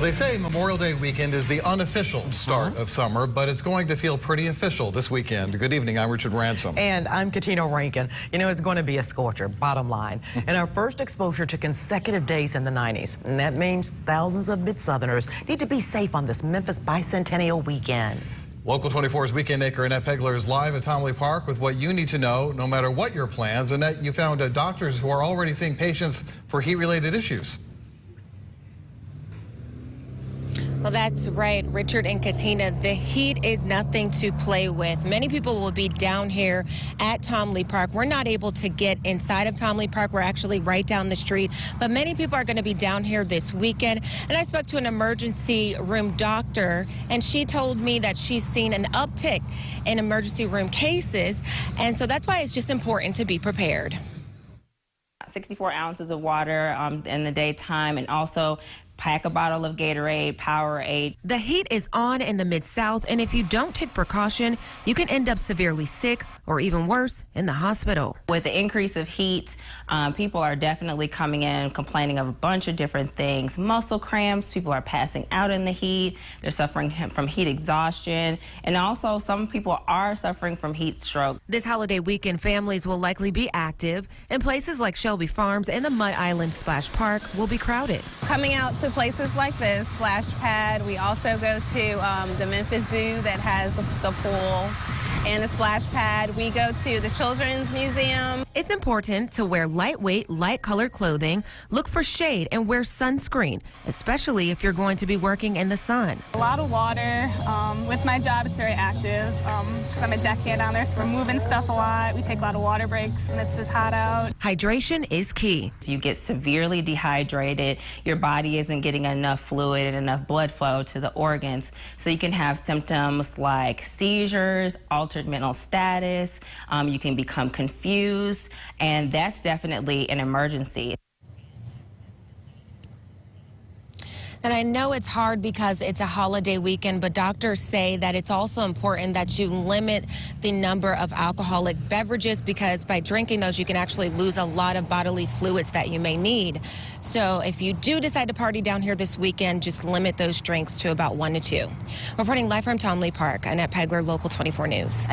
They say Memorial Day weekend is the unofficial start of summer, but it's going to feel pretty official this weekend. Good evening, I'm Richard Ransom. And I'm Katina Rankin. You know, it's going to be a scorcher, bottom line. And our first exposure to consecutive days in the 90s. And that means thousands of Mid-Southerners need to be safe on this Memphis Bicentennial weekend. Local 24's weekend anchor Annette Pegler is live at Tomley Park with what you need to know, no matter what your plans. Annette, you found doctors who are already seeing patients for heat-related issues. Well, that's right, Richard and Katina. The heat is nothing to play with. Many people will be down here at Tomley Park. We're not able to get inside of Tomley Park. We're actually right down the street. But many people are going to be down here this weekend. And I spoke to an emergency room doctor, and she told me that she's seen an uptick in emergency room cases. And so that's why it's just important to be prepared. 64 ounces of water in the daytime, and also pack a bottle of Gatorade, Powerade. The heat is on in the Mid-South, and if you don't take precaution, you can end up severely sick or even worse, in the hospital. With the increase of heat, people are definitely coming in complaining of a bunch of different things. Muscle cramps, people are passing out in the heat, they're suffering from heat exhaustion, and also some people are suffering from heat stroke. This holiday weekend, families will likely be active, and places like Shelby Farms and the Mud Island Splash Park will be crowded. Coming out to places like this, Splash Pad, we also go to the Memphis Zoo that has the pool and the Splash Pad. We go to the Children's Museum. It's important to wear lightweight, light-colored clothing, look for shade, and wear sunscreen, especially if you're going to be working in the sun. A lot of water. With my job, it's very active because I'm a deckhand down there, so we're moving stuff a lot. We take a lot of water breaks when it's this hot out. Hydration is key. You get severely dehydrated, your body isn't getting enough fluid and enough blood flow to the organs, so you can have symptoms like seizures, altered mental status, you can become confused, and that's definitely an emergency. And I know it's hard because it's a holiday weekend, but doctors say that it's also important that you limit the number of alcoholic beverages, because by drinking those, you can actually lose a lot of bodily fluids that you may need. So if you do decide to party down here this weekend, just limit those drinks to about 1 to 2. Reporting live from Tomley Park, Annette Pegler, Local 24 News.